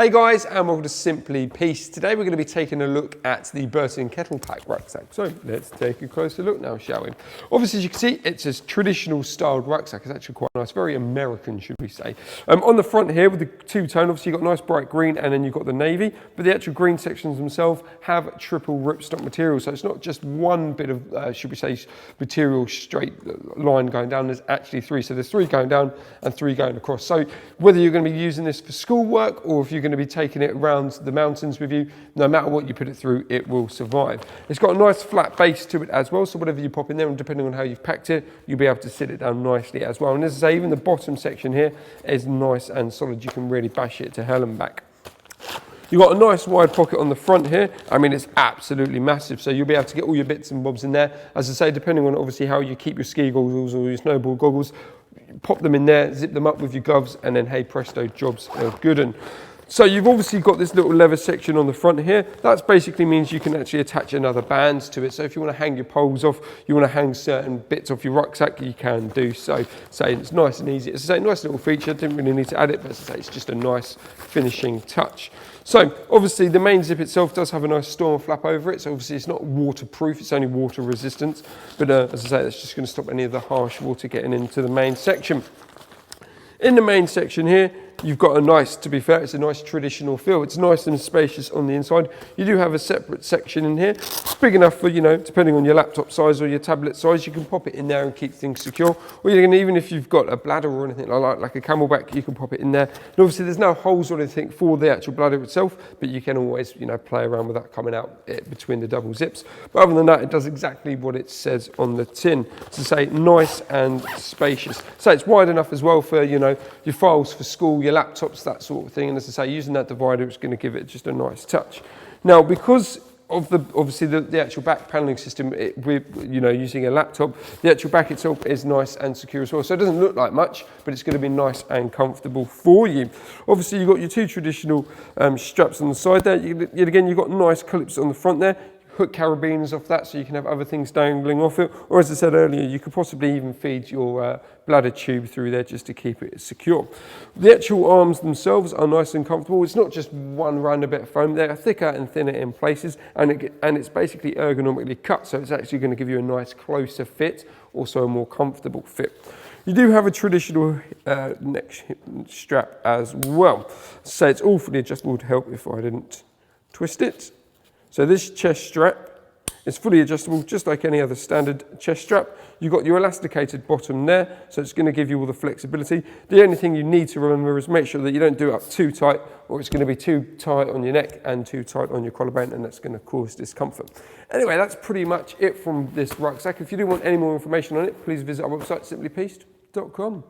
Hey guys, and welcome to Simply Peace. Today we're going to be taking a look at the Burton Kettle Pack rucksack. So let's take a closer look now, shall we? Obviously, as you can see, it's a traditional styled rucksack. It's actually quite nice, very American, should we say. On the front here with the two-tone, obviously you've got nice bright green and then you've got the navy, but the actual green sections themselves have triple ripstop material. So it's not just one bit of, should we say, material straight line going down. There's actually three. So there's three going down and three going across. So whether you're going to be using this for schoolwork or if you're going to be taking it around the mountains with you, no matter what you put it through, it will survive. It's got a nice flat base to it as well, so whatever you pop in there, and depending on how you've packed it, you'll be able to sit it down nicely as well. And as I say, even the bottom section here is nice and solid. You can really bash it to hell and back. You've got a nice wide pocket on the front here. I mean, it's absolutely massive, so you'll be able to get all your bits and bobs in there. As I say, depending on obviously how you keep your ski goggles or your snowboard goggles, pop them in there, zip them up with your gloves, and then hey presto, jobs are good. And so you've obviously got this little leather section on the front here. That basically means you can actually attach another band to it. So if you want to hang your poles off, you want to hang certain bits off your rucksack, you can do so. So it's nice and easy. As I say, nice little feature. Didn't really need to add it, but as I say, it's just a nice finishing touch. So obviously the main zip itself does have a nice storm flap over it. So obviously it's not waterproof, it's only water resistant. But as I say, that's just going to stop any of the harsh water getting into the main section. In the main section here, you've got a nice, to be fair, it's a nice traditional feel. It's nice and spacious on the inside. You do have a separate section in here. It's big enough for, you know, depending on your laptop size or your tablet size, you can pop it in there and keep things secure. Or you can, even if you've got a bladder or anything like a camelback, you can pop it in there. And obviously there's no holes or anything for the actual bladder itself, but you can always, you know, play around with that coming out between the double zips. But other than that, it does exactly what it says on the tin. To say nice and spacious. So it's wide enough as well for, you know, your files for school, your laptops, that sort of thing. And as I say, using that divider, it's going to give it just a nice touch. Now, because of obviously the actual back paneling system, with, you know, using a laptop, the actual back itself is nice and secure as well. So it doesn't look like much, but it's going to be nice and comfortable for you. Obviously, you've got your two traditional straps on the side there. Yet again, you've got nice clips on the front there. Hook carabiners off that so you can have other things dangling off it, or as I said earlier, you could possibly even feed your bladder tube through there just to keep it secure. The actual arms themselves are nice and comfortable. It's not just one round a bit of foam, they're thicker and thinner in places, and it's basically ergonomically cut, so it's actually going to give you a nice closer fit, also a more comfortable fit. You do have a traditional neck strap as well, so it's all fully adjustable to help if I didn't twist it. So this chest strap is fully adjustable, just like any other standard chest strap. You've got your elasticated bottom there, so it's going to give you all the flexibility. The only thing you need to remember is make sure that you don't do it up too tight, or it's going to be too tight on your neck and too tight on your collarbone, and that's going to cause discomfort. Anyway, that's pretty much it from this rucksack. If you do want any more information on it, please visit our website, simplypeace.com.